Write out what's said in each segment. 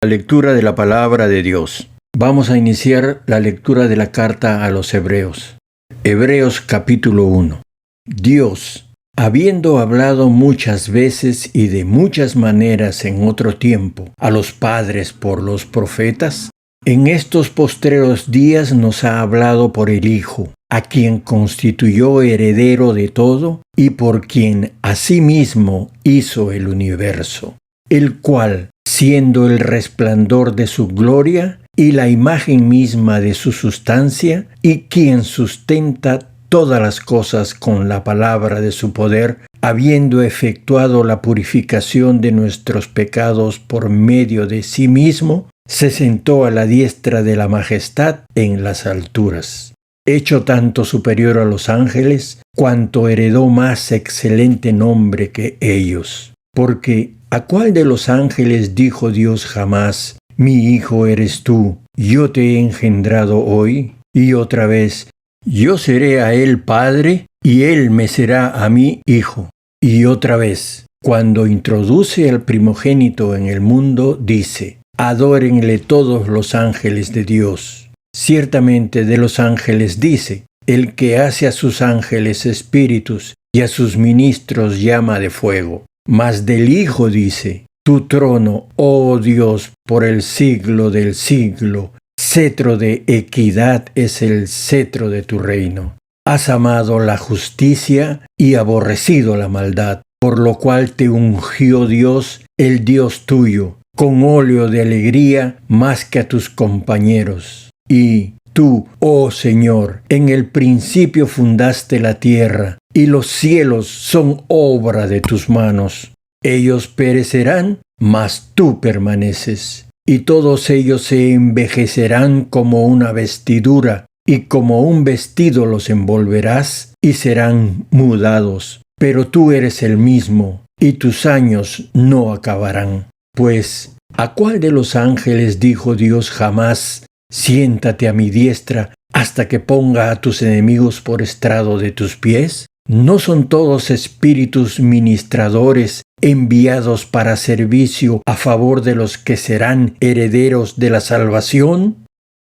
Lectura de la palabra de Dios. Vamos a iniciar la lectura de la carta a los Hebreos. Hebreos capítulo 1. Dios, habiendo hablado muchas veces y de muchas maneras en otro tiempo a los padres por los profetas, en estos postreros días nos ha hablado por el Hijo, a quien constituyó heredero de todo y por quien asimismo hizo el universo, el cual, siendo el resplandor de su gloria y la imagen misma de su sustancia, y quien sustenta todas las cosas con la palabra de su poder, habiendo efectuado la purificación de nuestros pecados por medio de sí mismo, se sentó a la diestra de la majestad en las alturas, hecho tanto superior a los ángeles, cuanto heredó más excelente nombre que ellos. Porque ¿a cuál de los ángeles dijo Dios jamás: mi hijo eres tú, yo te he engendrado hoy? Y otra vez: yo seré a él padre, y él me será a mí hijo. Y otra vez, cuando introduce al primogénito en el mundo, dice: adórenle todos los ángeles de Dios. Ciertamente de los ángeles dice: el que hace a sus ángeles espíritus y a sus ministros llama de fuego. Mas del Hijo dice: tu trono, oh Dios, por el siglo del siglo, cetro de equidad es el cetro de tu reino. Has amado la justicia y aborrecido la maldad, por lo cual te ungió Dios, el Dios tuyo, con óleo de alegría más que a tus compañeros. Y tú, oh Señor, en el principio fundaste la tierra, y los cielos son obra de tus manos. Ellos perecerán, mas tú permaneces, y todos ellos se envejecerán como una vestidura, y como un vestido los envolverás, y serán mudados. Pero tú eres el mismo, y tus años no acabarán. Pues, ¿a cuál de los ángeles dijo Dios jamás: siéntate a mi diestra hasta que ponga a tus enemigos por estrado de tus pies? ¿No son todos espíritus ministradores enviados para servicio a favor de los que serán herederos de la salvación?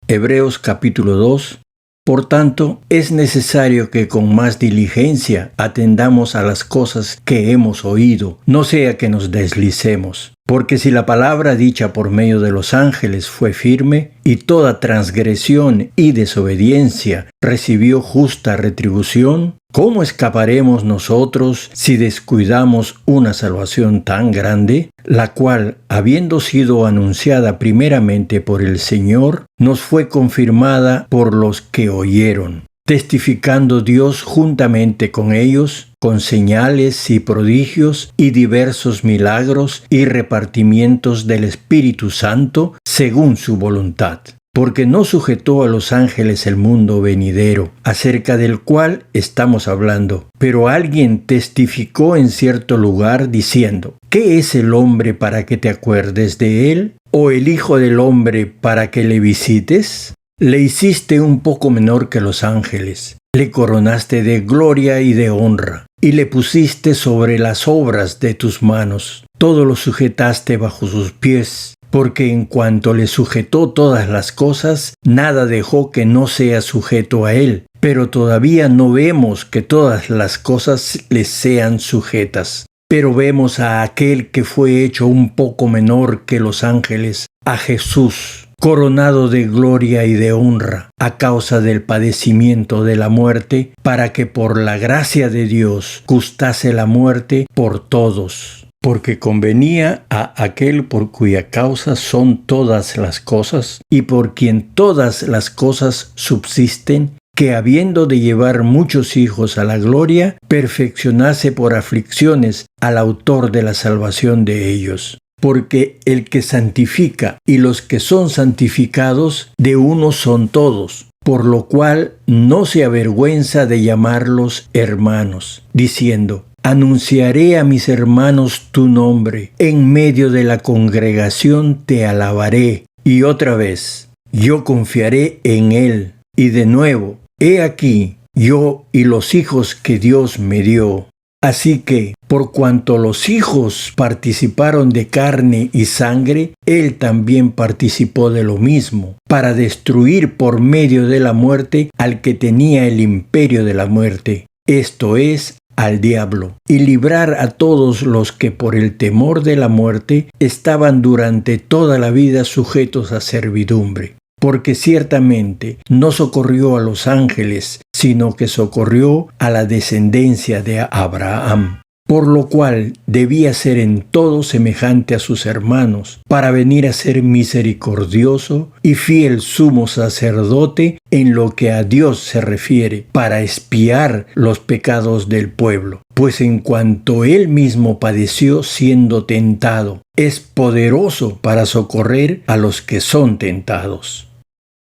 Hebreos capítulo 2. Por tanto, es necesario que con más diligencia atendamos a las cosas que hemos oído, no sea que nos deslicemos. Porque si la palabra dicha por medio de los ángeles fue firme, y toda transgresión y desobediencia recibió justa retribución, ¿cómo escaparemos nosotros si descuidamos una salvación tan grande, la cual, habiendo sido anunciada primeramente por el Señor, nos fue confirmada por los que oyeron? Testificando Dios juntamente con ellos, con señales y prodigios y diversos milagros y repartimientos del Espíritu Santo, según su voluntad. Porque no sujetó a los ángeles el mundo venidero, acerca del cual estamos hablando. Pero alguien testificó en cierto lugar diciendo: ¿qué es el hombre para que te acuerdes de él? ¿O el hijo del hombre para que le visites? Le hiciste un poco menor que los ángeles, le coronaste de gloria y de honra, y le pusiste sobre las obras de tus manos. Todo lo sujetaste bajo sus pies, porque en cuanto le sujetó todas las cosas, nada dejó que no sea sujeto a él. Pero todavía no vemos que todas las cosas le sean sujetas. Pero vemos a aquel que fue hecho un poco menor que los ángeles, a Jesús, coronado de gloria y de honra, a causa del padecimiento de la muerte, para que por la gracia de Dios gustase la muerte por todos. Porque convenía a aquel por cuya causa son todas las cosas, y por quien todas las cosas subsisten, que habiendo de llevar muchos hijos a la gloria, perfeccionase por aflicciones al autor de la salvación de ellos. Porque el que santifica y los que son santificados, de uno son todos, por lo cual no se avergüenza de llamarlos hermanos, diciendo: anunciaré a mis hermanos tu nombre, en medio de la congregación te alabaré. Y otra vez: yo confiaré en él. Y de nuevo: he aquí, yo y los hijos que Dios me dio. Así que, por cuanto los hijos participaron de carne y sangre, él también participó de lo mismo, para destruir por medio de la muerte al que tenía el imperio de la muerte, esto es, al diablo, y librar a todos los que por el temor de la muerte estaban durante toda la vida sujetos a servidumbre. Porque ciertamente no socorrió a los ángeles, sino que socorrió a la descendencia de Abraham, por lo cual debía ser en todo semejante a sus hermanos, para venir a ser misericordioso y fiel sumo sacerdote en lo que a Dios se refiere, para expiar los pecados del pueblo. Pues en cuanto él mismo padeció siendo tentado, es poderoso para socorrer a los que son tentados.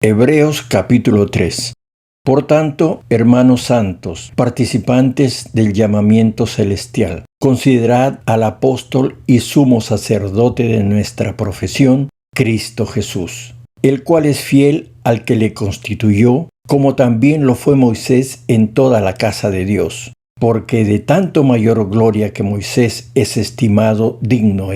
Hebreos capítulo 3. Por tanto, hermanos santos, participantes del llamamiento celestial, considerad al apóstol y sumo sacerdote de nuestra profesión, Cristo Jesús, el cual es fiel al que le constituyó, como también lo fue Moisés en toda la casa de Dios, porque de tanto mayor gloria que Moisés es estimado digno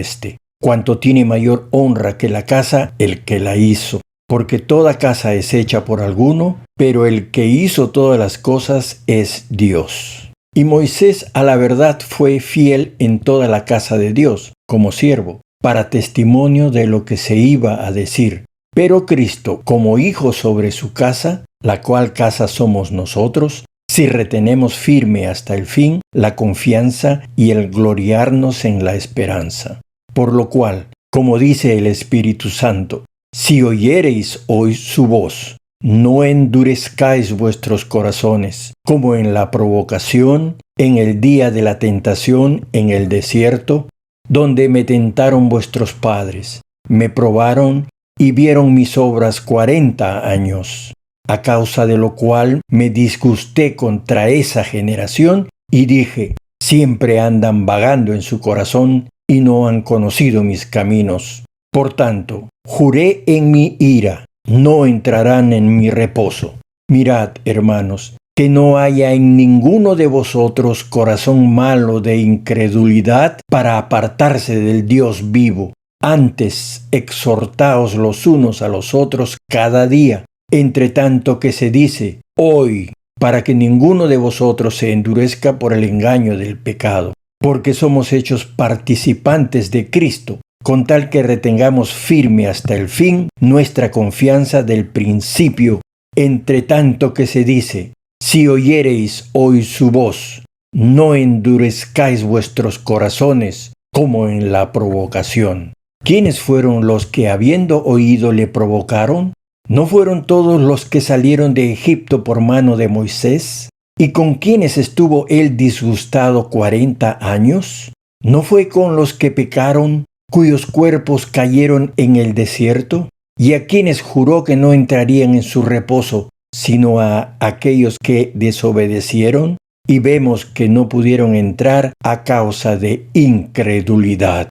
cuanto tiene mayor honra que la casa el que la hizo. Porque toda casa es hecha por alguno, pero el que hizo todas las cosas es Dios. Y Moisés a la verdad fue fiel en toda la casa de Dios, como siervo, para testimonio de lo que se iba a decir. Pero Cristo, como hijo sobre su casa, la cual casa somos nosotros, si retenemos firme hasta el fin la confianza y el gloriarnos en la esperanza. Por lo cual, como dice el Espíritu Santo, si oyereis hoy su voz, no endurezcáis vuestros corazones, como en la provocación, en el día de la tentación en el desierto, donde me tentaron vuestros padres, me probaron y vieron mis obras 40 años, a causa de lo cual me disgusté contra esa generación y dije, siempre andan vagando en su corazón y no han conocido mis caminos. Por tanto, juré en mi ira, no entrarán en mi reposo. Mirad, hermanos, que no haya en ninguno de vosotros corazón malo de incredulidad para apartarse del Dios vivo. Antes, exhortaos los unos a los otros cada día, entre tanto que se dice, hoy, para que ninguno de vosotros se endurezca por el engaño del pecado, porque somos hechos participantes de Cristo, con tal que retengamos firme hasta el fin nuestra confianza del principio, entre tanto que se dice, si oyereis hoy su voz, no endurezcáis vuestros corazones como en la provocación. ¿Quiénes fueron los que habiendo oído le provocaron? ¿No fueron todos los que salieron de Egipto por mano de Moisés? ¿Y con quiénes estuvo él disgustado 40 años? ¿No fue con los que pecaron, cuyos cuerpos cayeron en el desierto? ¿Y a quienes juró que no entrarían en su reposo, sino a aquellos que desobedecieron? Y vemos que no pudieron entrar a causa de incredulidad.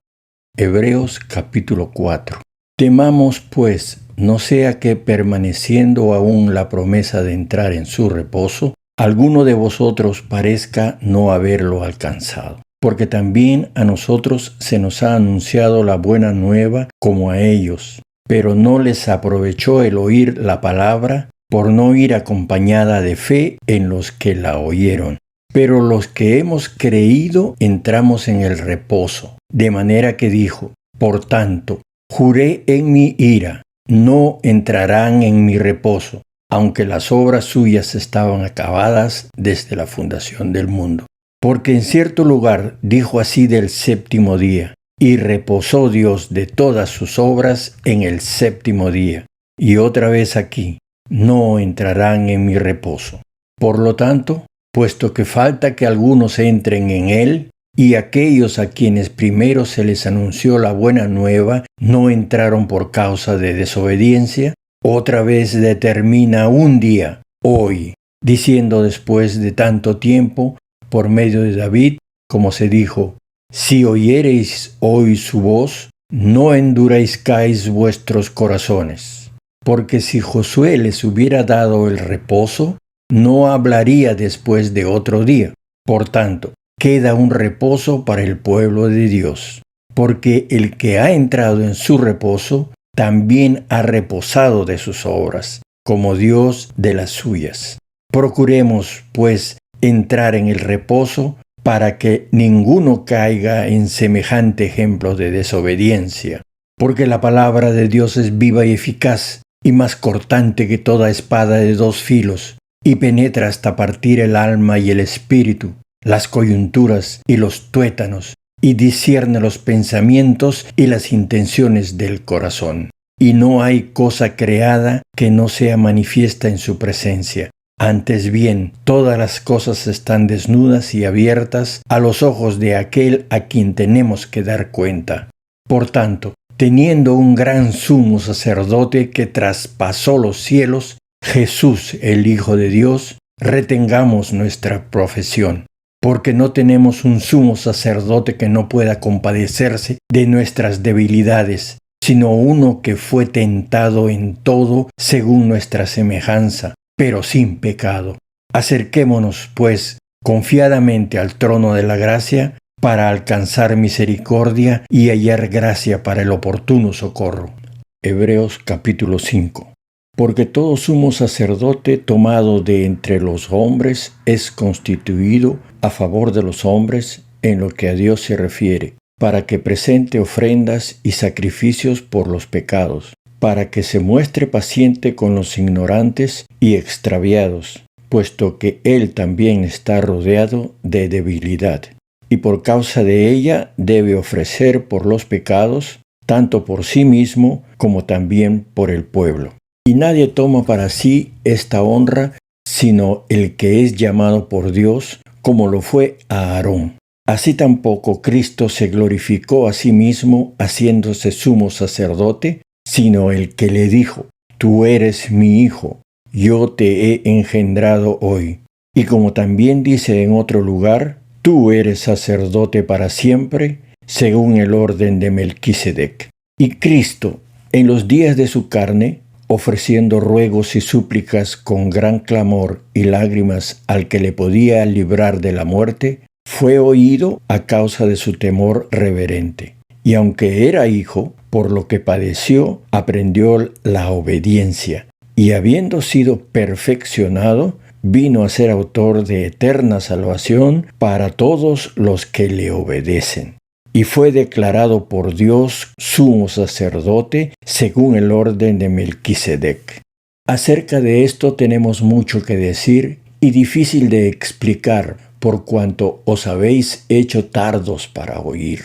Hebreos capítulo 4. Temamos, pues, no sea que permaneciendo aún la promesa de entrar en su reposo, alguno de vosotros parezca no haberlo alcanzado. Porque también a nosotros se nos ha anunciado la buena nueva como a ellos, pero no les aprovechó el oír la palabra por no ir acompañada de fe en los que la oyeron. Pero los que hemos creído entramos en el reposo, de manera que dijo, por tanto, juré en mi ira, no entrarán en mi reposo, aunque las obras suyas estaban acabadas desde la fundación del mundo. Porque en cierto lugar dijo así del séptimo día, y reposó Dios de todas sus obras en el séptimo día. Y otra vez aquí, no entrarán en mi reposo. Por lo tanto, puesto que falta que algunos entren en él, y aquellos a quienes primero se les anunció la buena nueva no entraron por causa de desobediencia, otra vez determina un día, hoy, diciendo después de tanto tiempo, por medio de David, como se dijo, si oyereis hoy su voz, no endurezcáis vuestros corazones. Porque si Josué les hubiera dado el reposo, no hablaría después de otro día. Por tanto, queda un reposo para el pueblo de Dios, porque el que ha entrado en su reposo también ha reposado de sus obras, como Dios de las suyas. Procuremos, pues, entrar en el reposo para que ninguno caiga en semejante ejemplo de desobediencia, porque la palabra de Dios es viva y eficaz, y más cortante que toda espada de dos filos, y penetra hasta partir el alma y el espíritu, las coyunturas y los tuétanos, y discierne los pensamientos y las intenciones del corazón. Y no hay cosa creada que no sea manifiesta en su presencia. Antes bien, todas las cosas están desnudas y abiertas a los ojos de aquel a quien tenemos que dar cuenta. Por tanto, teniendo un gran sumo sacerdote que traspasó los cielos, Jesús, el Hijo de Dios, retengamos nuestra profesión, porque no tenemos un sumo sacerdote que no pueda compadecerse de nuestras debilidades, sino uno que fue tentado en todo según nuestra semejanza, pero sin pecado. Acerquémonos, pues, confiadamente al trono de la gracia, para alcanzar misericordia y hallar gracia para el oportuno socorro. Hebreos capítulo 5. Porque todo sumo sacerdote tomado de entre los hombres es constituido a favor de los hombres en lo que a Dios se refiere, para que presente ofrendas y sacrificios por los pecados, para que se muestre paciente con los ignorantes y extraviados, puesto que Él también está rodeado de debilidad. Y por causa de ella debe ofrecer por los pecados, tanto por sí mismo como también por el pueblo. Y nadie toma para sí esta honra, sino el que es llamado por Dios, como lo fue a Aarón. Así tampoco Cristo se glorificó a sí mismo haciéndose sumo sacerdote, sino el que le dijo: Tú eres mi Hijo, yo te he engendrado hoy. Y como también dice en otro lugar: Tú eres sacerdote para siempre, según el orden de Melquisedec. Y Cristo, en los días de su carne, ofreciendo ruegos y súplicas con gran clamor y lágrimas al que le podía librar de la muerte, fue oído a causa de su temor reverente. Y aunque era hijo, por lo que padeció, aprendió la obediencia, y habiendo sido perfeccionado, vino a ser autor de eterna salvación para todos los que le obedecen. Y fue declarado por Dios sumo sacerdote según el orden de Melquisedec. Acerca de esto tenemos mucho que decir y difícil de explicar, por cuanto os habéis hecho tardos para oír.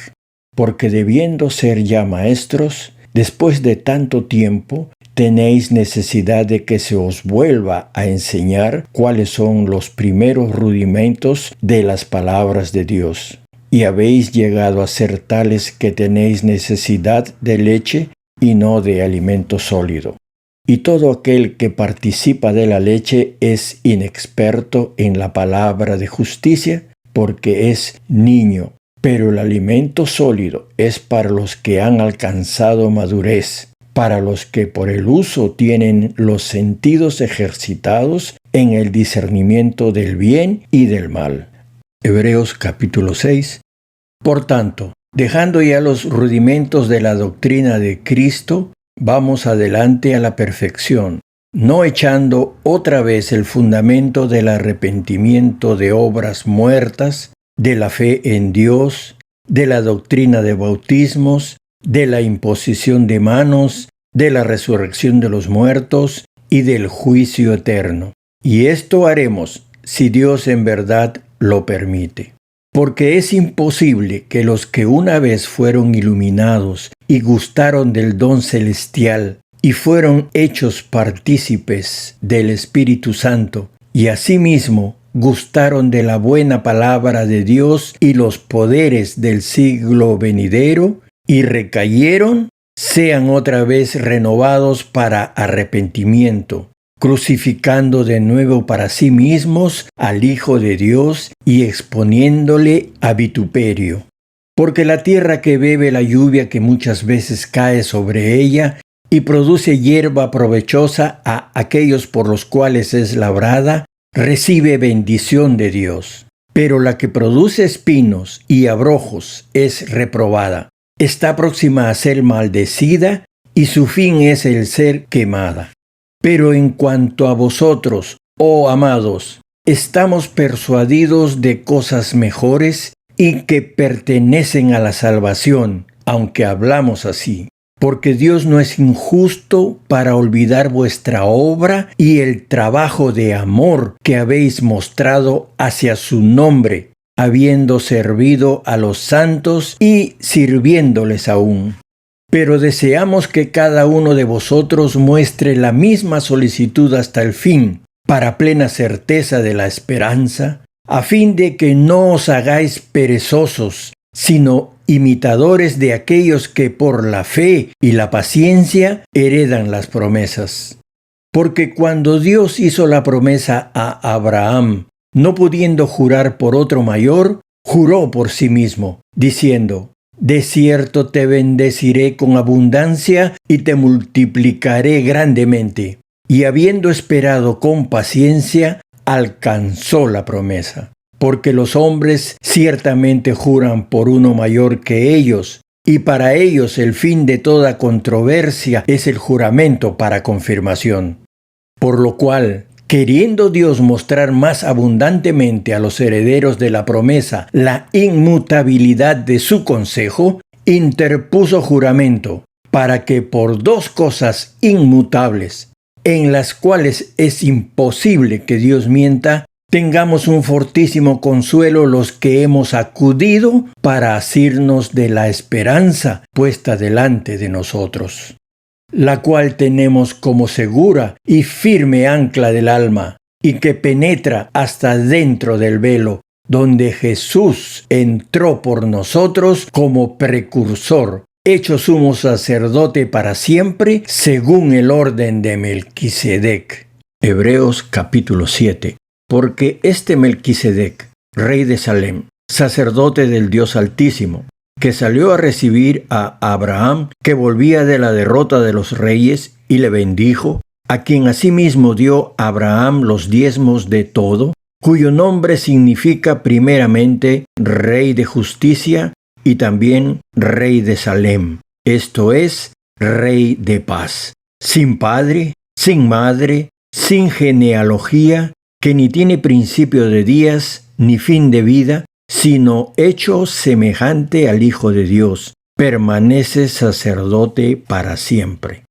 Porque debiendo ser ya maestros, después de tanto tiempo, tenéis necesidad de que se os vuelva a enseñar cuáles son los primeros rudimentos de las palabras de Dios. Y habéis llegado a ser tales que tenéis necesidad de leche y no de alimento sólido. Y todo aquel que participa de la leche es inexperto en la palabra de justicia, porque es niño. Pero el alimento sólido es para los que han alcanzado madurez, para los que por el uso tienen los sentidos ejercitados en el discernimiento del bien y del mal. Hebreos capítulo 6. Por tanto, dejando ya los rudimentos de la doctrina de Cristo, vamos adelante a la perfección, no echando otra vez el fundamento del arrepentimiento de obras muertas, de la fe en Dios, de la doctrina de bautismos, de la imposición de manos, de la resurrección de los muertos y del juicio eterno. Y esto haremos si Dios en verdad lo permite. Porque es imposible que los que una vez fueron iluminados y gustaron del don celestial y fueron hechos partícipes del Espíritu Santo y asimismo gustaron de la buena palabra de Dios y los poderes del siglo venidero y recayeron, sean otra vez renovados para arrepentimiento, crucificando de nuevo para sí mismos al Hijo de Dios y exponiéndole a vituperio. Porque la tierra que bebe la lluvia que muchas veces cae sobre ella y produce hierba provechosa a aquellos por los cuales es labrada, recibe bendición de Dios. Pero la que produce espinos y abrojos es reprobada. Está próxima a ser maldecida y su fin es el ser quemada. Pero en cuanto a vosotros, oh amados, estamos persuadidos de cosas mejores y que pertenecen a la salvación, aunque hablamos así. Porque Dios no es injusto para olvidar vuestra obra y el trabajo de amor que habéis mostrado hacia su nombre, habiendo servido a los santos y sirviéndoles aún. Pero deseamos que cada uno de vosotros muestre la misma solicitud hasta el fin, para plena certeza de la esperanza, a fin de que no os hagáis perezosos, sino imitadores de aquellos que por la fe y la paciencia heredan las promesas. Porque cuando Dios hizo la promesa a Abraham, no pudiendo jurar por otro mayor, juró por sí mismo, diciendo: de cierto te bendeciré con abundancia y te multiplicaré grandemente. Y habiendo esperado con paciencia, alcanzó la promesa. Porque los hombres ciertamente juran por uno mayor que ellos, y para ellos el fin de toda controversia es el juramento para confirmación. Por lo cual, queriendo Dios mostrar más abundantemente a los herederos de la promesa la inmutabilidad de su consejo, interpuso juramento, para que por dos cosas inmutables, en las cuales es imposible que Dios mienta, tengamos un fortísimo consuelo los que hemos acudido para asirnos de la esperanza puesta delante de nosotros, la cual tenemos como segura y firme ancla del alma, y que penetra hasta dentro del velo, donde Jesús entró por nosotros como precursor, hecho sumo sacerdote para siempre, según el orden de Melquisedec. Hebreos capítulo 7. Porque este Melquisedec, rey de Salem, sacerdote del Dios Altísimo, que salió a recibir a Abraham, que volvía de la derrota de los reyes, y le bendijo, a quien asimismo dio Abraham los diezmos de todo, cuyo nombre significa primeramente Rey de Justicia y también Rey de Salem, esto es, Rey de Paz, sin padre, sin madre, sin genealogía, que ni tiene principio de días ni fin de vida, sino hecho semejante al Hijo de Dios, permanece sacerdote para siempre.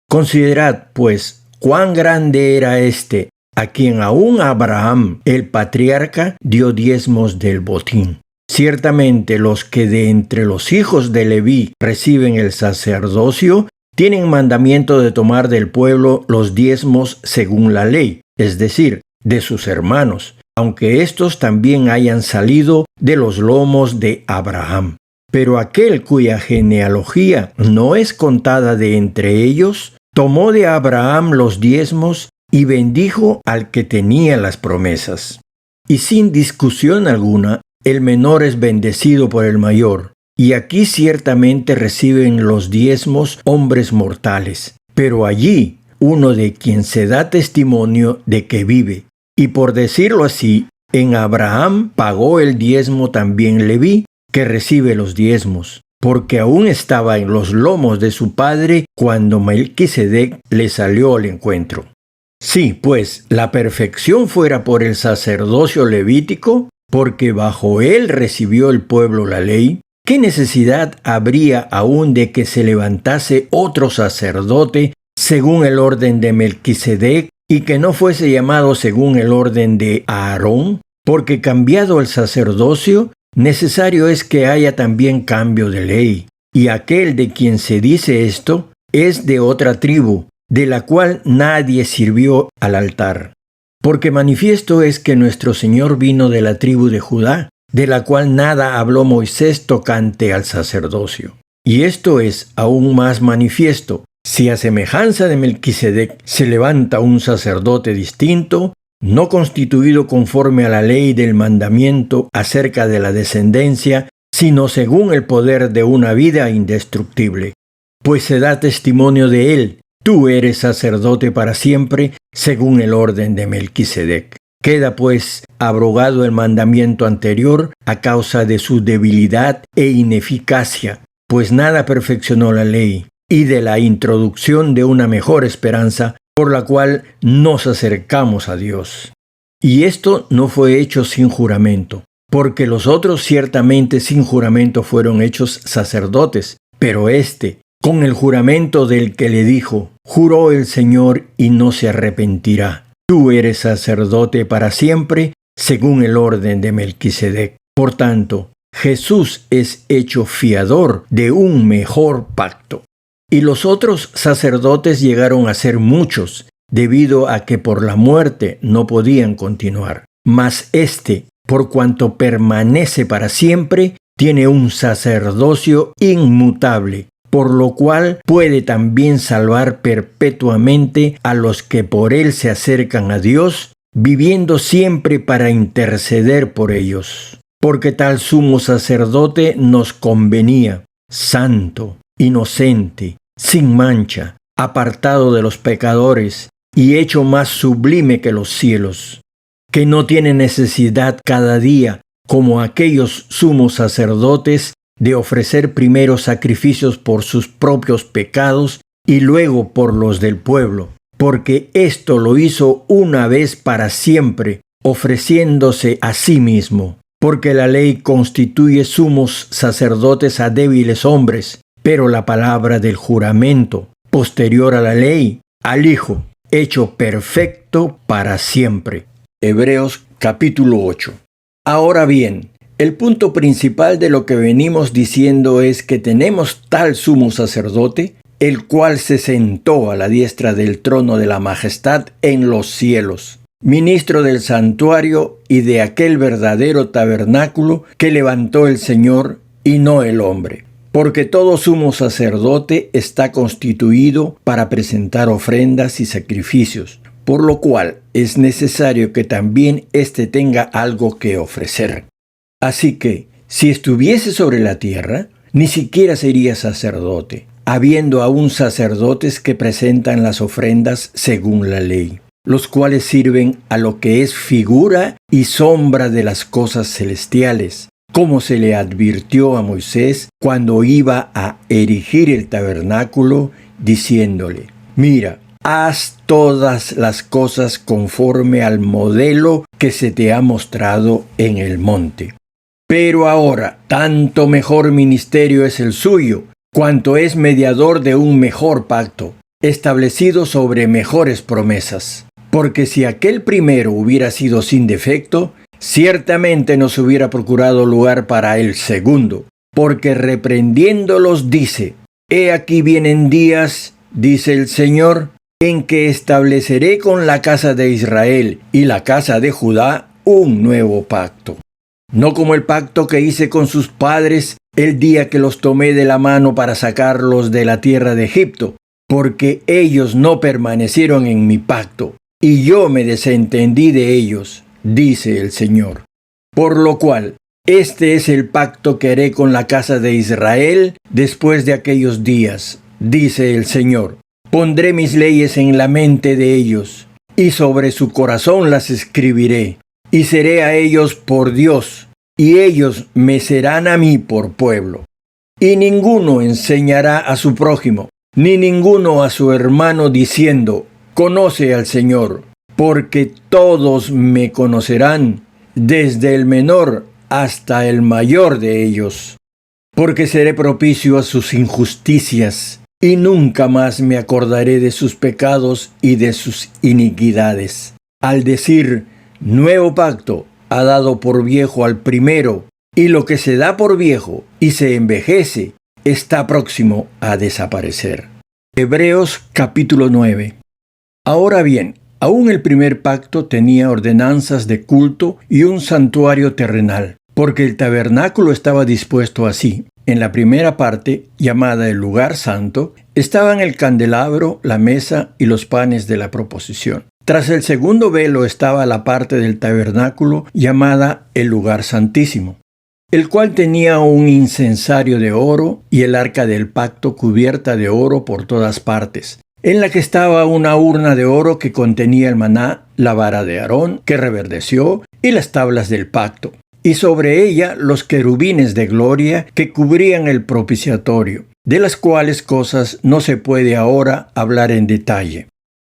Considerad, pues, cuán grande era éste, a quien aún Abraham, el patriarca, dio diezmos del botín. Ciertamente los que de entre los hijos de Leví reciben el sacerdocio, tienen mandamiento de tomar del pueblo los diezmos según la ley, es decir, de sus hermanos, aunque éstos también hayan salido de los lomos de Abraham. Pero aquel cuya genealogía no es contada de entre ellos, tomó de Abraham los diezmos y bendijo al que tenía las promesas. Y sin discusión alguna, el menor es bendecido por el mayor. Y aquí ciertamente reciben los diezmos hombres mortales, pero allí uno de quien se da testimonio de que vive. Y por decirlo así, en Abraham pagó el diezmo también Leví, que recibe los diezmos, porque aún estaba en los lomos de su padre cuando Melquisedec le salió al encuentro. Si, pues, la perfección fuera por el sacerdocio levítico, porque bajo él recibió el pueblo la ley, ¿qué necesidad habría aún de que se levantase otro sacerdote según el orden de Melquisedec y que no fuese llamado según el orden de Aarón? Porque cambiado el sacerdocio, necesario es que haya también cambio de ley. Y aquel de quien se dice esto es de otra tribu, de la cual nadie sirvió al altar. Porque manifiesto es que nuestro Señor vino de la tribu de Judá, de la cual nada habló Moisés tocante al sacerdocio. Y esto es aún más manifiesto. Si a semejanza de Melquisedec se levanta un sacerdote distinto, no constituido conforme a la ley del mandamiento acerca de la descendencia, sino según el poder de una vida indestructible. Pues se da testimonio de él, tú eres sacerdote para siempre, según el orden de Melquisedec. Queda pues abrogado el mandamiento anterior a causa de su debilidad e ineficacia, pues nada perfeccionó la ley, y de la introducción de una mejor esperanza por la cual nos acercamos a Dios. Y esto no fue hecho sin juramento, porque los otros ciertamente sin juramento fueron hechos sacerdotes, pero éste, con el juramento del que le dijo, juró el Señor y no se arrepentirá. Tú eres sacerdote para siempre, según el orden de Melquisedec. Por tanto, Jesús es hecho fiador de un mejor pacto. Y los otros sacerdotes llegaron a ser muchos, debido a que por la muerte no podían continuar. Mas éste, por cuanto permanece para siempre, tiene un sacerdocio inmutable, por lo cual puede también salvar perpetuamente a los que por él se acercan a Dios, viviendo siempre para interceder por ellos. Porque tal sumo sacerdote nos convenía, santo, inocente, sin mancha, apartado de los pecadores y hecho más sublime que los cielos, que no tiene necesidad cada día, como aquellos sumos sacerdotes, de ofrecer primero sacrificios por sus propios pecados y luego por los del pueblo, porque esto lo hizo una vez para siempre, ofreciéndose a sí mismo, porque la ley constituye sumos sacerdotes a débiles hombres, pero la palabra del juramento, posterior a la ley, al Hijo, hecho perfecto para siempre. Hebreos capítulo 8. Ahora bien, el punto principal de lo que venimos diciendo es que tenemos tal sumo sacerdote, el cual se sentó a la diestra del trono de la majestad en los cielos, ministro del santuario y de aquel verdadero tabernáculo que levantó el Señor y no el hombre. Porque todo sumo sacerdote está constituido para presentar ofrendas y sacrificios, por lo cual es necesario que también éste tenga algo que ofrecer. Así que, si estuviese sobre la tierra, ni siquiera sería sacerdote, habiendo aún sacerdotes que presentan las ofrendas según la ley, los cuales sirven a lo que es figura y sombra de las cosas celestiales, como se le advirtió a Moisés cuando iba a erigir el tabernáculo, diciéndole, mira, haz todas las cosas conforme al modelo que se te ha mostrado en el monte. Pero ahora, tanto mejor ministerio es el suyo, cuanto es mediador de un mejor pacto, establecido sobre mejores promesas. Porque si aquel primero hubiera sido sin defecto, ciertamente nos hubiera procurado lugar para el segundo, porque reprendiéndolos dice, he aquí vienen días, dice el Señor, en que estableceré con la casa de Israel y la casa de Judá un nuevo pacto. No como el pacto que hice con sus padres el día que los tomé de la mano para sacarlos de la tierra de Egipto, porque ellos no permanecieron en mi pacto, y yo me desentendí de ellos, dice el Señor. Por lo cual, este es el pacto que haré con la casa de Israel después de aquellos días, dice el Señor. Pondré mis leyes en la mente de ellos, y sobre su corazón las escribiré, y seré a ellos por Dios, y ellos me serán a mí por pueblo. Y ninguno enseñará a su prójimo, ni ninguno a su hermano diciendo, conoce al Señor, porque todos me conocerán, desde el menor hasta el mayor de ellos. Porque seré propicio a sus injusticias, y nunca más me acordaré de sus pecados y de sus iniquidades. Al decir, nuevo pacto ha dado por viejo al primero, y lo que se da por viejo y se envejece está próximo a desaparecer. Hebreos capítulo 9. Ahora bien, aún el primer pacto tenía ordenanzas de culto y un santuario terrenal, porque el tabernáculo estaba dispuesto así. En la primera parte, llamada el lugar santo, estaban el candelabro, la mesa y los panes de la proposición. Tras el segundo velo estaba la parte del tabernáculo llamada el lugar santísimo, el cual tenía un incensario de oro y el arca del pacto cubierta de oro por todas partes, en la que estaba una urna de oro que contenía el maná, la vara de Aarón que reverdeció y las tablas del pacto, y sobre ella los querubines de gloria que cubrían el propiciatorio, de las cuales cosas no se puede ahora hablar en detalle.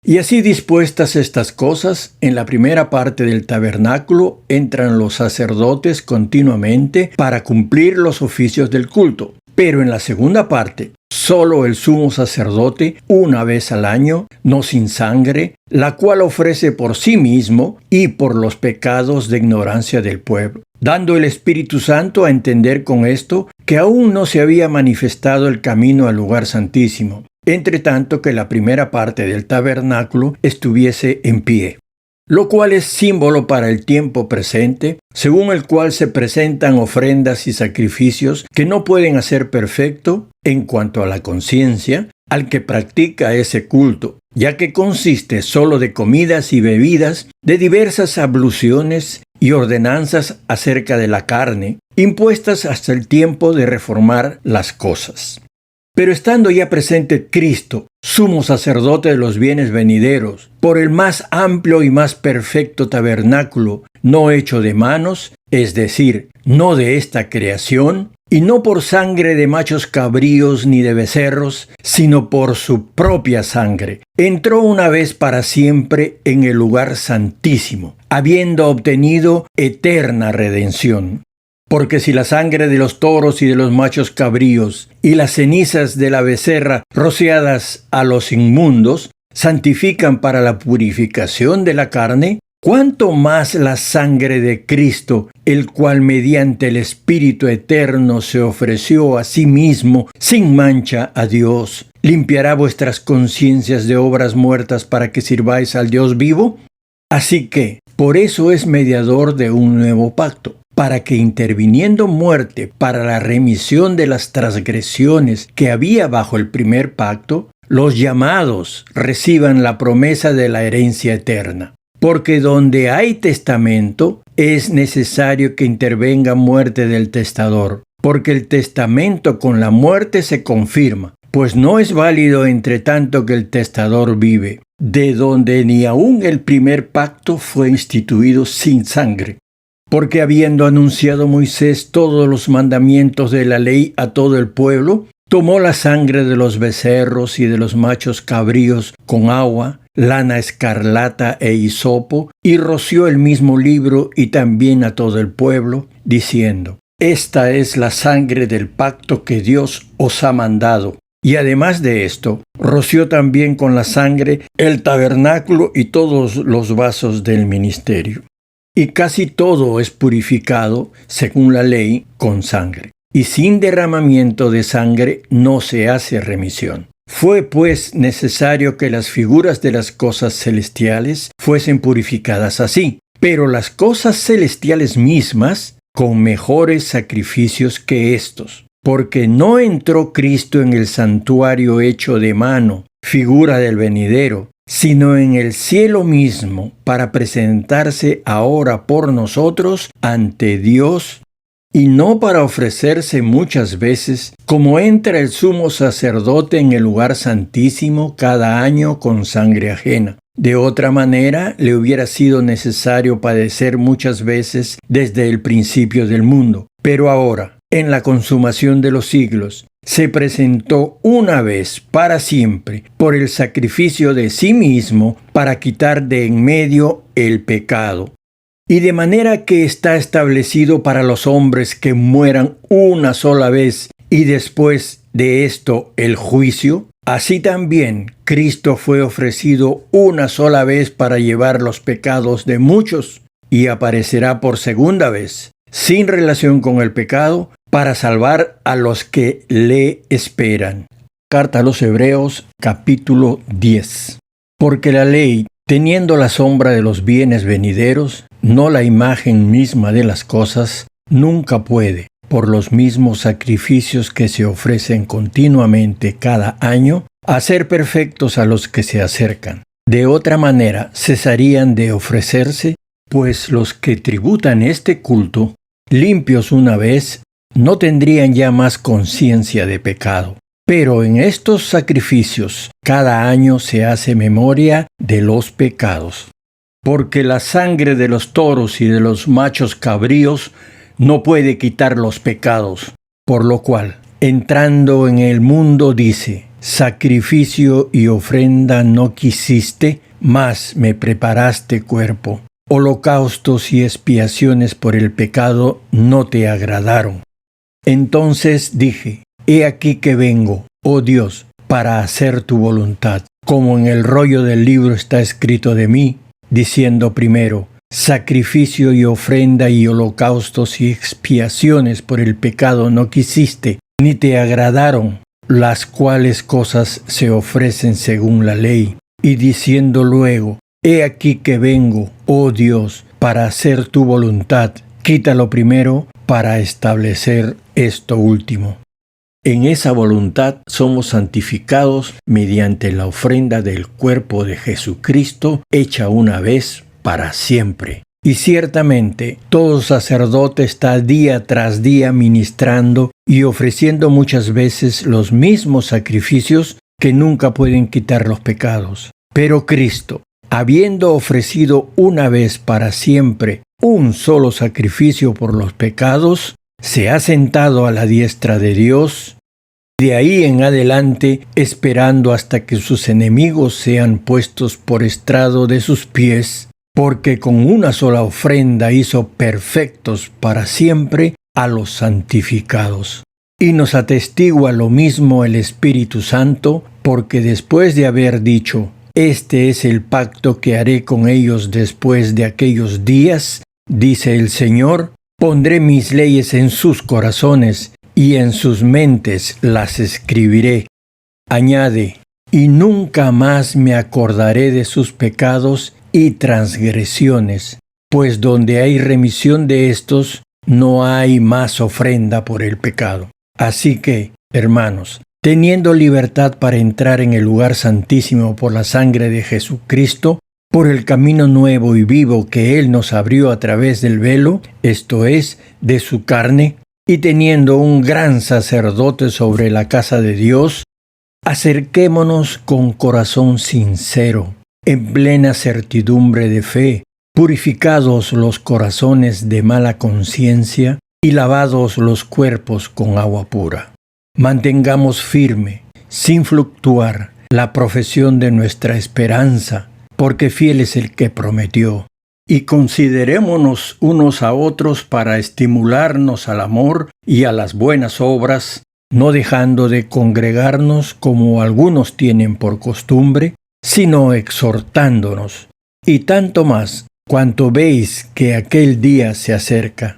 Y así dispuestas estas cosas, en la primera parte del tabernáculo entran los sacerdotes continuamente para cumplir los oficios del culto. Pero en la segunda parte, solo el sumo sacerdote, una vez al año, no sin sangre, la cual ofrece por sí mismo y por los pecados de ignorancia del pueblo, dando el Espíritu Santo a entender con esto que aún no se había manifestado el camino al lugar santísimo, entre tanto que la primera parte del tabernáculo estuviese en pie, lo cual es símbolo para el tiempo presente, según el cual se presentan ofrendas y sacrificios que no pueden hacer perfecto, en cuanto a la conciencia, al que practica ese culto, ya que consiste solo de comidas y bebidas, de diversas abluciones y ordenanzas acerca de la carne, impuestas hasta el tiempo de reformar las cosas. Pero estando ya presente Cristo, sumo sacerdote de los bienes venideros, por el más amplio y más perfecto tabernáculo, no hecho de manos, es decir, no de esta creación, y no por sangre de machos cabríos ni de becerros, sino por su propia sangre, entró una vez para siempre en el lugar santísimo, habiendo obtenido eterna redención. Porque si la sangre de los toros y de los machos cabríos y las cenizas de la becerra rociadas a los inmundos santifican para la purificación de la carne, ¿cuánto más la sangre de Cristo, el cual mediante el Espíritu Eterno se ofreció a sí mismo sin mancha a Dios, limpiará vuestras conciencias de obras muertas para que sirváis al Dios vivo? Así que, por eso es mediador de un nuevo pacto, para que interviniendo muerte para la remisión de las transgresiones que había bajo el primer pacto, los llamados reciban la promesa de la herencia eterna. Porque donde hay testamento, es necesario que intervenga muerte del testador, porque el testamento con la muerte se confirma, pues no es válido entre tanto que el testador vive, de donde ni aun el primer pacto fue instituido sin sangre. Porque habiendo anunciado Moisés todos los mandamientos de la ley a todo el pueblo, tomó la sangre de los becerros y de los machos cabríos con agua, lana escarlata e hisopo, y roció el mismo libro y también a todo el pueblo, diciendo: Esta es la sangre del pacto que Dios os ha mandado. Y además de esto, roció también con la sangre el tabernáculo y todos los vasos del ministerio. Y casi todo es purificado, según la ley, con sangre. Y sin derramamiento de sangre no se hace remisión. Fue pues necesario que las figuras de las cosas celestiales fuesen purificadas así, pero las cosas celestiales mismas con mejores sacrificios que estos. Porque no entró Cristo en el santuario hecho de mano, figura del venidero, sino en el cielo mismo, para presentarse ahora por nosotros ante Dios, y no para ofrecerse muchas veces, como entra el sumo sacerdote en el lugar santísimo cada año con sangre ajena. De otra manera, le hubiera sido necesario padecer muchas veces desde el principio del mundo. Pero ahora, en la consumación de los siglos, se presentó una vez para siempre por el sacrificio de sí mismo para quitar de en medio el pecado. Y de manera que está establecido para los hombres que mueran una sola vez y después de esto el juicio, así también Cristo fue ofrecido una sola vez para llevar los pecados de muchos y aparecerá por segunda vez, sin relación con el pecado, para salvar a los que le esperan. Carta a los Hebreos, capítulo 10. Porque la ley, teniendo la sombra de los bienes venideros, no la imagen misma de las cosas, nunca puede, por los mismos sacrificios que se ofrecen continuamente cada año, hacer perfectos a los que se acercan. De otra manera, cesarían de ofrecerse, pues los que tributan este culto, limpios una vez, no tendrían ya más conciencia de pecado. Pero en estos sacrificios cada año se hace memoria de los pecados, porque la sangre de los toros y de los machos cabríos no puede quitar los pecados, por lo cual, entrando en el mundo dice, sacrificio y ofrenda no quisiste, mas me preparaste cuerpo. Holocaustos y expiaciones por el pecado no te agradaron. Entonces dije, he aquí que vengo, oh Dios, para hacer tu voluntad, como en el rollo del libro está escrito de mí, diciendo primero, sacrificio y ofrenda y holocaustos y expiaciones por el pecado no quisiste, ni te agradaron, las cuales cosas se ofrecen según la ley. Y diciendo luego, he aquí que vengo, oh Dios, para hacer tu voluntad, quítalo primero para establecer esto último. En esa voluntad somos santificados mediante la ofrenda del cuerpo de Jesucristo, hecha una vez para siempre. Y ciertamente todo sacerdote está día tras día ministrando y ofreciendo muchas veces los mismos sacrificios que nunca pueden quitar los pecados. Pero Cristo, habiendo ofrecido una vez para siempre un solo sacrificio por los pecados, se ha sentado a la diestra de Dios, de ahí en adelante esperando hasta que sus enemigos sean puestos por estrado de sus pies, porque con una sola ofrenda hizo perfectos para siempre a los santificados. Y nos atestigua lo mismo el Espíritu Santo, porque después de haber dicho, este es el pacto que haré con ellos después de aquellos días, dice el Señor, pondré mis leyes en sus corazones y en sus mentes las escribiré. Añade, y nunca más me acordaré de sus pecados y transgresiones, pues donde hay remisión de estos, no hay más ofrenda por el pecado. Así que, hermanos, teniendo libertad para entrar en el lugar santísimo por la sangre de Jesucristo, por el camino nuevo y vivo que Él nos abrió a través del velo, esto es, de su carne, y teniendo un gran sacerdote sobre la casa de Dios, acerquémonos con corazón sincero, en plena certidumbre de fe, purificados los corazones de mala conciencia y lavados los cuerpos con agua pura. Mantengamos firme, sin fluctuar, la profesión de nuestra esperanza, porque fiel es el que prometió. Y considerémonos unos a otros para estimularnos al amor y a las buenas obras, no dejando de congregarnos como algunos tienen por costumbre, sino exhortándonos, y tanto más cuanto veis que aquel día se acerca.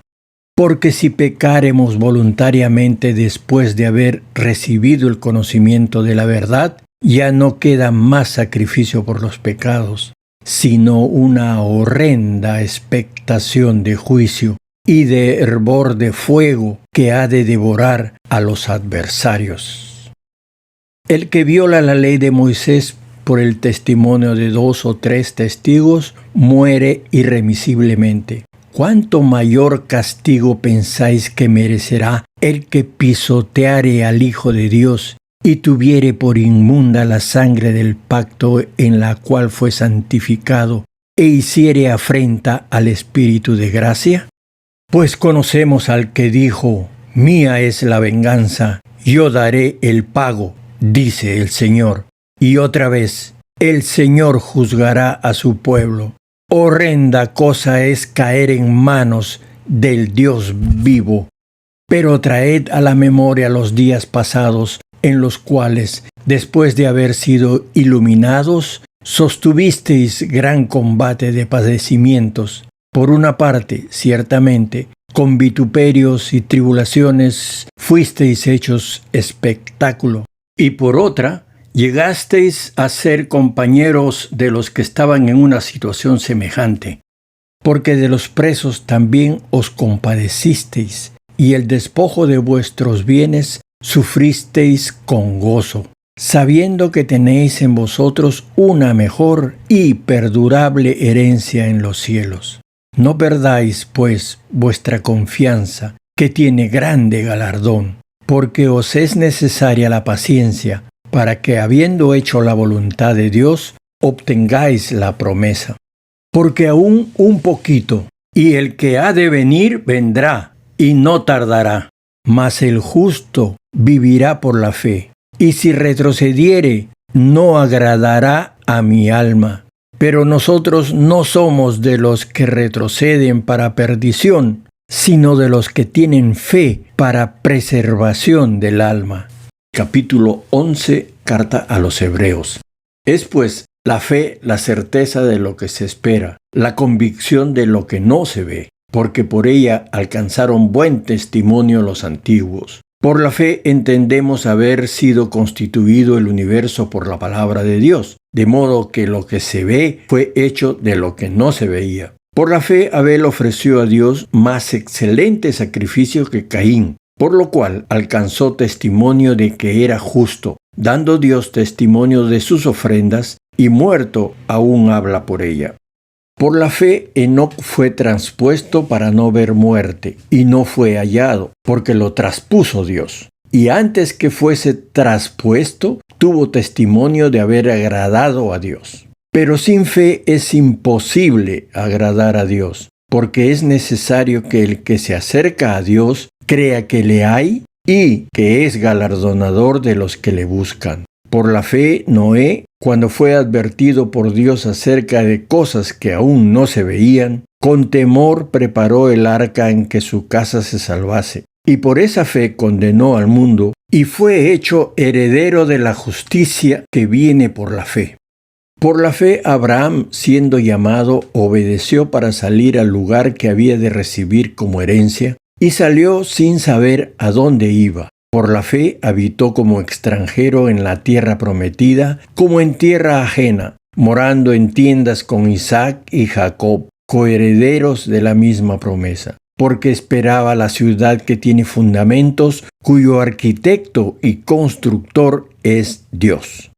Porque si pecáremos voluntariamente después de haber recibido el conocimiento de la verdad, ya no queda más sacrificio por los pecados, sino una horrenda expectación de juicio y de hervor de fuego que ha de devorar a los adversarios. El que viola la ley de Moisés por el testimonio de 2 o 3 testigos muere irremisiblemente. ¿Cuánto mayor castigo pensáis que merecerá el que pisoteare al Hijo de Dios y tuviere por inmunda la sangre del pacto en la cual fue santificado e hiciere afrenta al Espíritu de gracia? Pues conocemos al que dijo, mía es la venganza, yo daré el pago, dice el Señor. Y otra vez, el Señor juzgará a su pueblo. Horrenda cosa es caer en manos del Dios vivo. Pero traed a la memoria los días pasados, en los cuales, después de haber sido iluminados, sostuvisteis gran combate de padecimientos. Por una parte, ciertamente, con vituperios y tribulaciones fuisteis hechos espectáculo, y por otra, llegasteis a ser compañeros de los que estaban en una situación semejante, porque de los presos también os compadecisteis, y el despojo de vuestros bienes sufristeis con gozo, sabiendo que tenéis en vosotros una mejor y perdurable herencia en los cielos. No perdáis, pues, vuestra confianza, que tiene grande galardón, porque os es necesaria la paciencia, para que habiendo hecho la voluntad de Dios, obtengáis la promesa. Porque aún un poquito, y el que ha de venir vendrá, y no tardará. Mas el justo vivirá por la fe, y si retrocediere, no agradará a mi alma. Pero nosotros no somos de los que retroceden para perdición, sino de los que tienen fe para preservación del alma. Capítulo 11, Carta a los Hebreos. Es pues la fe la certeza de lo que se espera, la convicción de lo que no se ve, porque por ella alcanzaron buen testimonio los antiguos. Por la fe entendemos haber sido constituido el universo por la palabra de Dios, de modo que lo que se ve fue hecho de lo que no se veía. Por la fe Abel ofreció a Dios más excelente sacrificio que Caín, por lo cual alcanzó testimonio de que era justo, dando Dios testimonio de sus ofrendas, y muerto aún habla por ella. Por la fe Enoc fue traspuesto para no ver muerte, y no fue hallado, porque lo traspuso Dios. Y antes que fuese traspuesto, tuvo testimonio de haber agradado a Dios. Pero sin fe es imposible agradar a Dios, porque es necesario que el que se acerca a Dios crea que le hay y que es galardonador de los que le buscan. Por la fe, Noé, cuando fue advertido por Dios acerca de cosas que aún no se veían, con temor preparó el arca en que su casa se salvase. Y por esa fe condenó al mundo y fue hecho heredero de la justicia que viene por la fe. Por la fe, Abraham, siendo llamado, obedeció para salir al lugar que había de recibir como herencia, y salió sin saber a dónde iba. Por la fe habitó como extranjero en la tierra prometida, como en tierra ajena, morando en tiendas con Isaac y Jacob, coherederos de la misma promesa, porque esperaba la ciudad que tiene fundamentos, cuyo arquitecto y constructor es Dios.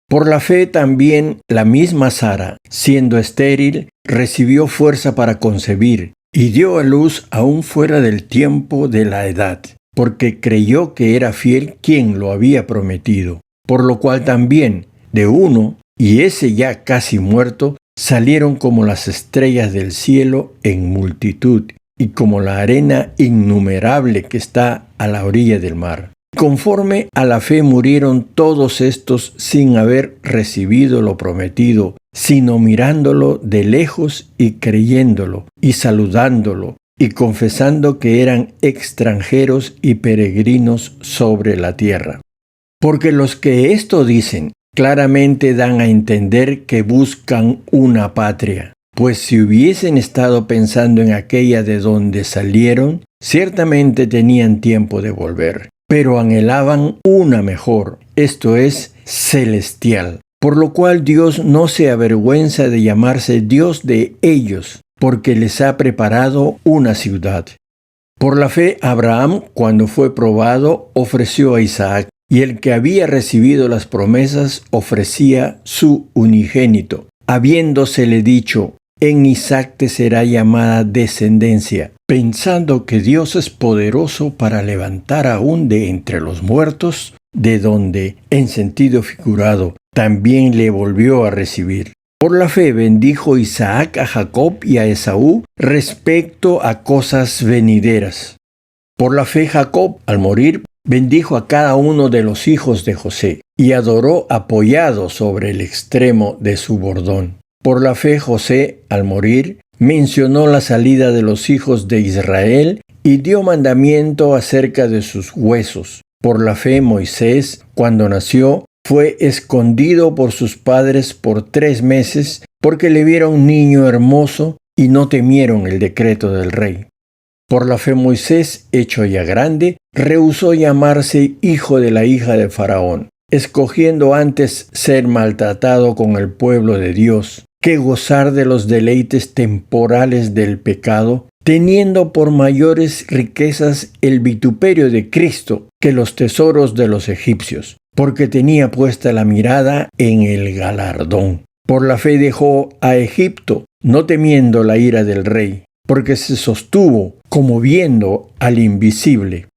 Por la fe también la misma Sara, siendo estéril, recibió fuerza para concebir, y dio a luz aún fuera del tiempo de la edad, porque creyó que era fiel quien lo había prometido, por lo cual también de uno, y ese ya casi muerto, salieron como las estrellas del cielo en multitud, y como la arena innumerable que está a la orilla del mar. Conforme a la fe murieron todos estos sin haber recibido lo prometido, sino mirándolo de lejos y creyéndolo, y saludándolo, y confesando que eran extranjeros y peregrinos sobre la tierra. Porque los que esto dicen, claramente dan a entender que buscan una patria, pues si hubiesen estado pensando en aquella de donde salieron, ciertamente tenían tiempo de volver, pero anhelaban una mejor, esto es, celestial. Por lo cual Dios no se avergüenza de llamarse Dios de ellos, porque les ha preparado una ciudad. Por la fe, Abraham, cuando fue probado, ofreció a Isaac, y el que había recibido las promesas ofrecía su unigénito, habiéndosele dicho, en Isaac te será llamada descendencia, pensando que Dios es poderoso para levantar aún de entre los muertos, de donde, en sentido figurado, también le volvió a recibir. Por la fe bendijo Isaac a Jacob y a Esaú respecto a cosas venideras. Por la fe Jacob, al morir, bendijo a cada uno de los hijos de José y adoró apoyado sobre el extremo de su bordón. Por la fe José, al morir, mencionó la salida de los hijos de Israel y dio mandamiento acerca de sus huesos. Por la fe Moisés, cuando nació, fue escondido por sus padres por 3 meses porque le vieron niño hermoso y no temieron el decreto del rey. Por la fe Moisés, hecho ya grande, rehusó llamarse hijo de la hija de Faraón, escogiendo antes ser maltratado con el pueblo de Dios, que gozar de los deleites temporales del pecado, teniendo por mayores riquezas el vituperio de Cristo que los tesoros de los egipcios, porque tenía puesta la mirada en el galardón. Por la fe dejó a Egipto, no temiendo la ira del rey, porque se sostuvo como viendo al invisible.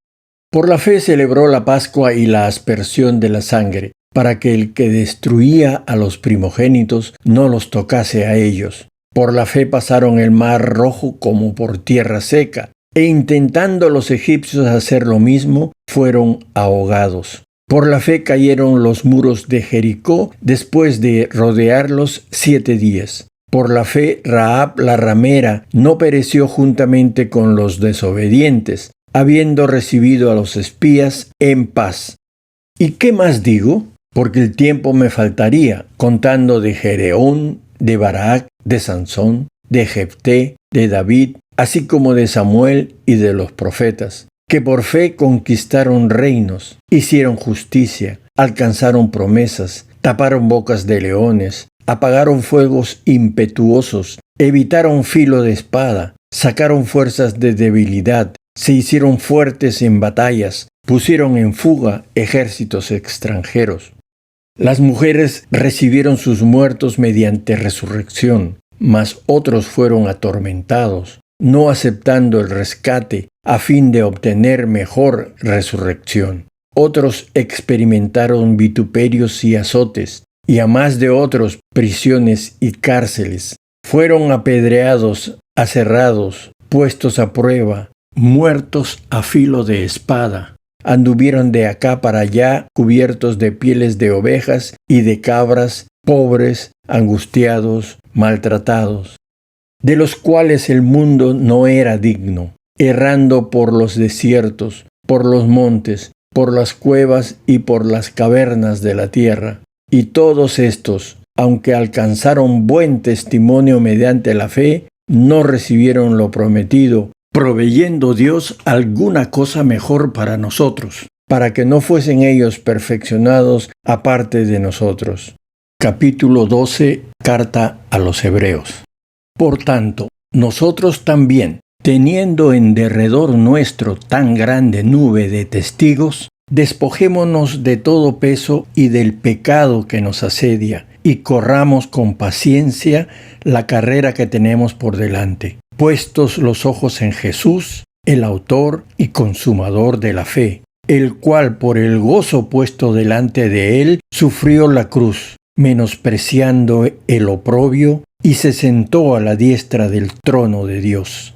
Por la fe celebró la Pascua y la aspersión de la sangre, para que el que destruía a los primogénitos no los tocase a ellos. Por la fe pasaron el mar rojo como por tierra seca, e intentando los egipcios hacer lo mismo, fueron ahogados. Por la fe cayeron los muros de Jericó después de rodearlos 7 días. Por la fe Rahab la ramera no pereció juntamente con los desobedientes, habiendo recibido a los espías en paz. ¿Y qué más digo? Porque el tiempo me faltaría, contando de Gedeón, de Barac, de Sansón, de Jefté, de David, así como de Samuel y de los profetas, que por fe conquistaron reinos, hicieron justicia, alcanzaron promesas, taparon bocas de leones, apagaron fuegos impetuosos, evitaron filo de espada, sacaron fuerzas de debilidad, se hicieron fuertes en batallas, pusieron en fuga ejércitos extranjeros. Las mujeres recibieron sus muertos mediante resurrección, mas otros fueron atormentados, no aceptando el rescate a fin de obtener mejor resurrección. Otros experimentaron vituperios y azotes, y a más de otros prisiones y cárceles. Fueron apedreados, aserrados, puestos a prueba, muertos a filo de espada. Anduvieron de acá para allá cubiertos de pieles de ovejas y de cabras, pobres, angustiados, maltratados, de los cuales el mundo no era digno, errando por los desiertos, por los montes, por las cuevas y por las cavernas de la tierra. Y todos estos, aunque alcanzaron buen testimonio mediante la fe, no recibieron lo prometido, proveyendo Dios alguna cosa mejor para nosotros, para que no fuesen ellos perfeccionados aparte de nosotros. Capítulo 12, Carta a los Hebreos. Por tanto, nosotros también, teniendo en derredor nuestro tan grande nube de testigos, despojémonos de todo peso y del pecado que nos asedia, y corramos con paciencia la carrera que tenemos por delante, puestos los ojos en Jesús, el autor y consumador de la fe, el cual por el gozo puesto delante de él sufrió la cruz, menospreciando el oprobio, y se sentó a la diestra del trono de Dios.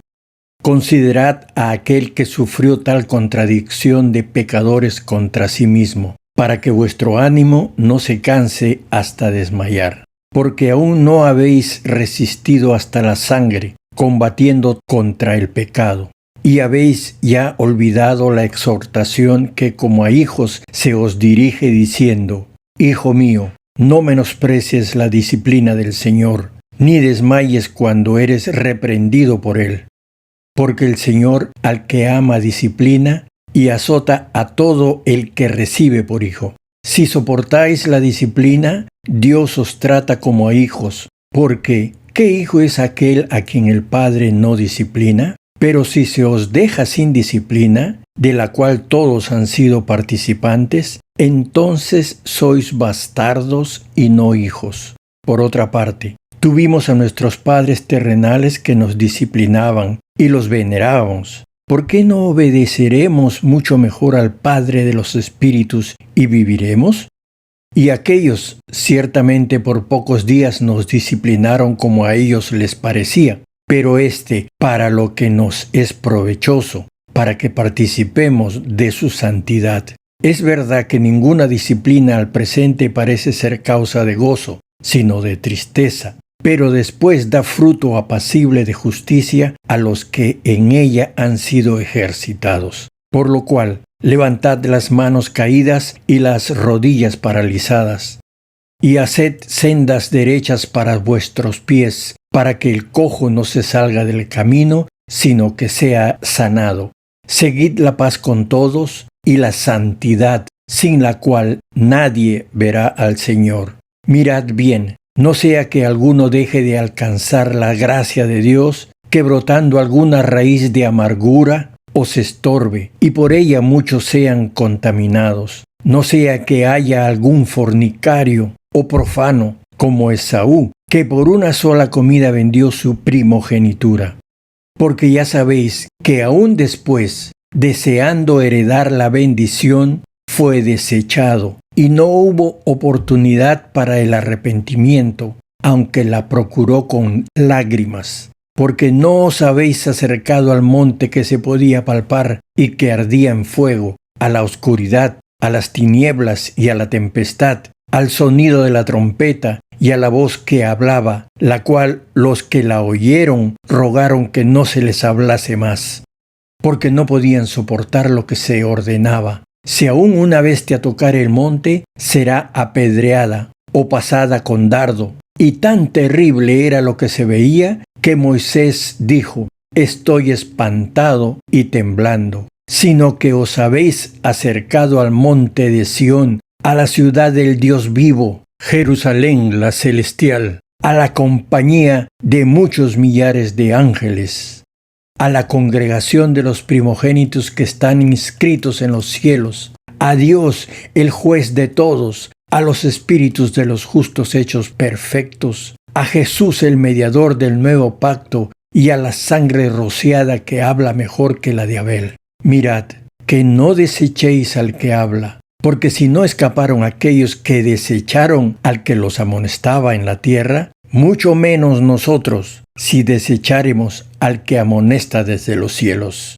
Considerad a aquel que sufrió tal contradicción de pecadores contra sí mismo, para que vuestro ánimo no se canse hasta desmayar, porque aún no habéis resistido hasta la sangre, combatiendo contra el pecado, y habéis ya olvidado la exhortación que como a hijos se os dirige diciendo: Hijo mío, no menosprecies la disciplina del Señor, ni desmayes cuando eres reprendido por Él. Porque el Señor al que ama disciplina y azota a todo el que recibe por hijo. Si soportáis la disciplina, Dios os trata como a hijos, porque ¿qué hijo es aquel a quien el Padre no disciplina? Pero si se os deja sin disciplina, de la cual todos han sido participantes, entonces sois bastardos y no hijos. Por otra parte, tuvimos a nuestros padres terrenales que nos disciplinaban y los venerábamos. ¿Por qué no obedeceremos mucho mejor al Padre de los Espíritus y viviremos? Y aquellos ciertamente por pocos días nos disciplinaron como a ellos les parecía, pero para lo que nos es provechoso, para que participemos de su santidad. Es verdad que ninguna disciplina al presente parece ser causa de gozo, sino de tristeza, pero después da fruto apacible de justicia a los que en ella han sido ejercitados. Por lo cual, levantad las manos caídas y las rodillas paralizadas, y haced sendas derechas para vuestros pies, para que el cojo no se salga del camino, sino que sea sanado. Seguid la paz con todos y la santidad, sin la cual nadie verá al Señor. Mirad bien, no sea que alguno deje de alcanzar la gracia de Dios, que brotando alguna raíz de amargura os estorbe, y por ella muchos sean contaminados. No sea que haya algún fornicario o profano, como Esaú, que por una sola comida vendió su primogenitura. Porque ya sabéis que aún después deseando heredar la bendición, fue desechado, y no hubo oportunidad para el arrepentimiento, aunque la procuró con lágrimas. Porque no os habéis acercado al monte que se podía palpar y que ardía en fuego, a la oscuridad, a las tinieblas y a la tempestad, al sonido de la trompeta y a la voz que hablaba, la cual los que la oyeron rogaron que no se les hablase más, porque no podían soportar lo que se ordenaba. Si aún una bestia tocare el monte, será apedreada o pasada con dardo. Y tan terrible era lo que se veía, que Moisés dijo: estoy espantado y temblando, sino que os habéis acercado al monte de Sión, a la ciudad del Dios vivo, Jerusalén la celestial, a la compañía de muchos millares de ángeles, a la congregación de los primogénitos que están inscritos en los cielos, a Dios, el juez de todos, a los espíritus de los justos hechos perfectos, a Jesús el mediador del nuevo pacto y a la sangre rociada que habla mejor que la de Abel. Mirad, que no desechéis al que habla, porque si no escaparon aquellos que desecharon al que los amonestaba en la tierra, mucho menos nosotros, si desecháremos al que amonesta desde los cielos.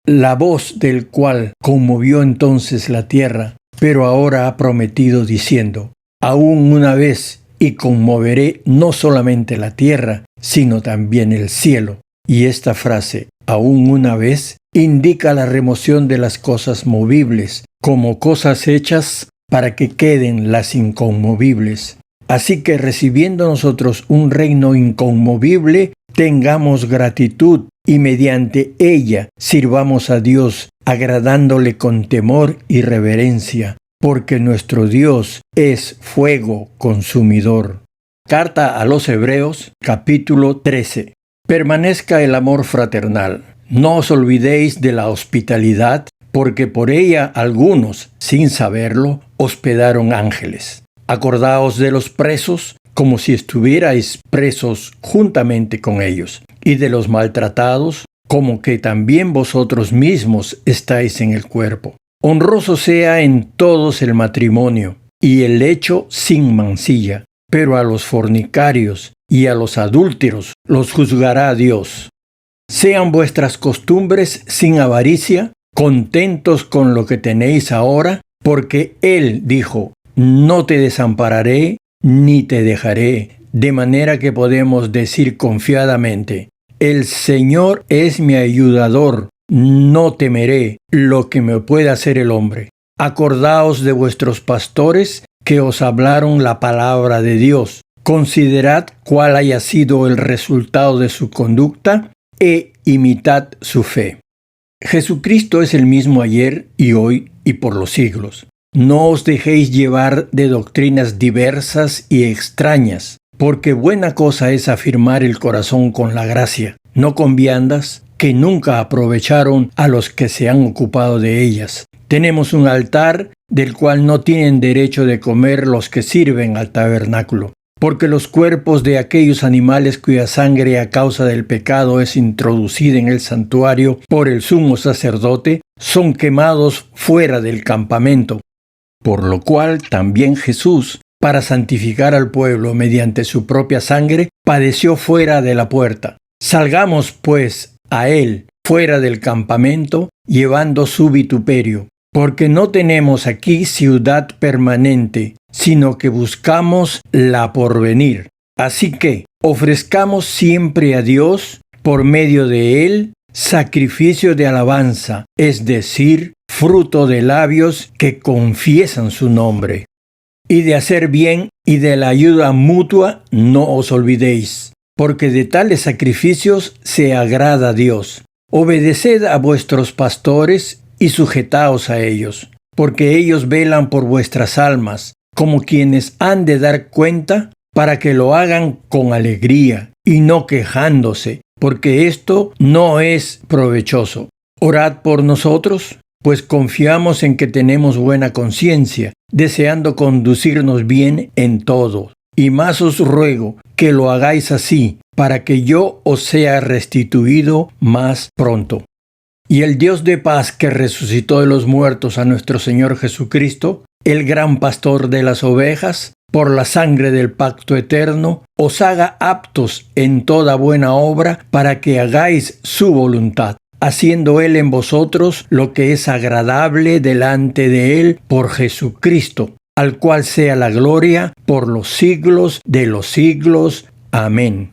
La voz del cual conmovió entonces la tierra, pero ahora ha prometido diciendo: aún una vez, y conmoveré no solamente la tierra, sino también el cielo. Y esta frase, aún una vez, indica la remoción de las cosas movibles, como cosas hechas para que queden las inconmovibles. Así que recibiendo nosotros un reino inconmovible, tengamos gratitud y mediante ella sirvamos a Dios, agradándole con temor y reverencia, porque nuestro Dios es fuego consumidor. Carta a los Hebreos, capítulo 13. Permanezca el amor fraternal. No os olvidéis de la hospitalidad, porque por ella algunos, sin saberlo, hospedaron ángeles. Acordaos de los presos, como si estuvierais presos juntamente con ellos, y de los maltratados, como que también vosotros mismos estáis en el cuerpo. Honroso sea en todos el matrimonio, y el lecho sin mancilla, pero a los fornicarios y a los adúlteros los juzgará Dios. Sean vuestras costumbres sin avaricia, contentos con lo que tenéis ahora, porque Él dijo: no te desampararé ni te dejaré, de manera que podemos decir confiadamente: el Señor es mi ayudador, no temeré lo que me pueda hacer el hombre. Acordaos de vuestros pastores que os hablaron la palabra de Dios. Considerad cuál haya sido el resultado de su conducta e imitad su fe. Jesucristo es el mismo ayer y hoy y por los siglos. No os dejéis llevar de doctrinas diversas y extrañas, porque buena cosa es afirmar el corazón con la gracia, no con viandas que nunca aprovecharon a los que se han ocupado de ellas. Tenemos un altar del cual no tienen derecho de comer los que sirven al tabernáculo, porque los cuerpos de aquellos animales cuya sangre a causa del pecado es introducida en el santuario por el sumo sacerdote, son quemados fuera del campamento. Por lo cual también Jesús, para santificar al pueblo mediante su propia sangre, padeció fuera de la puerta. Salgamos, pues, a él fuera del campamento, llevando su vituperio, porque no tenemos aquí ciudad permanente, sino que buscamos la porvenir. Así que ofrezcamos siempre a Dios, por medio de él, sacrificio de alabanza, es decir, fruto de labios que confiesan su nombre. Y de hacer bien y de la ayuda mutua no os olvidéis, porque de tales sacrificios se agrada a Dios. Obedeced a vuestros pastores y sujetaos a ellos, porque ellos velan por vuestras almas, como quienes han de dar cuenta, para que lo hagan con alegría y no quejándose, porque esto no es provechoso. Orad por nosotros, pues confiamos en que tenemos buena conciencia, deseando conducirnos bien en todo. Y más os ruego que lo hagáis así, para que yo os sea restituido más pronto. Y el Dios de paz que resucitó de los muertos a nuestro Señor Jesucristo, el gran pastor de las ovejas, por la sangre del pacto eterno, os haga aptos en toda buena obra para que hagáis su voluntad, haciendo Él en vosotros lo que es agradable delante de Él por Jesucristo, al cual sea la gloria por los siglos de los siglos. Amén.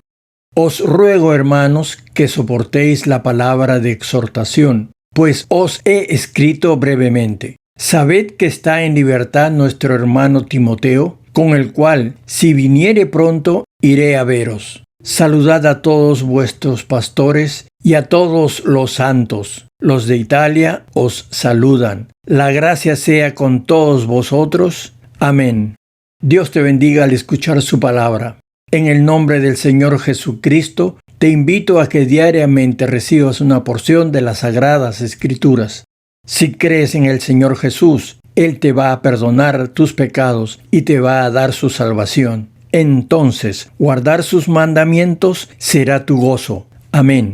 Os ruego, hermanos, que soportéis la palabra de exhortación, pues os he escrito brevemente. Sabed que está en libertad nuestro hermano Timoteo, con el cual, si viniere pronto, iré a veros. Saludad a todos vuestros pastores y a todos los santos. Los de Italia os saludan. La gracia sea con todos vosotros. Amén. Dios te bendiga al escuchar su palabra. En el nombre del Señor Jesucristo, te invito a que diariamente recibas una porción de las Sagradas Escrituras. Si crees en el Señor Jesús, Él te va a perdonar tus pecados y te va a dar su salvación. Entonces, guardar sus mandamientos será tu gozo. Amén.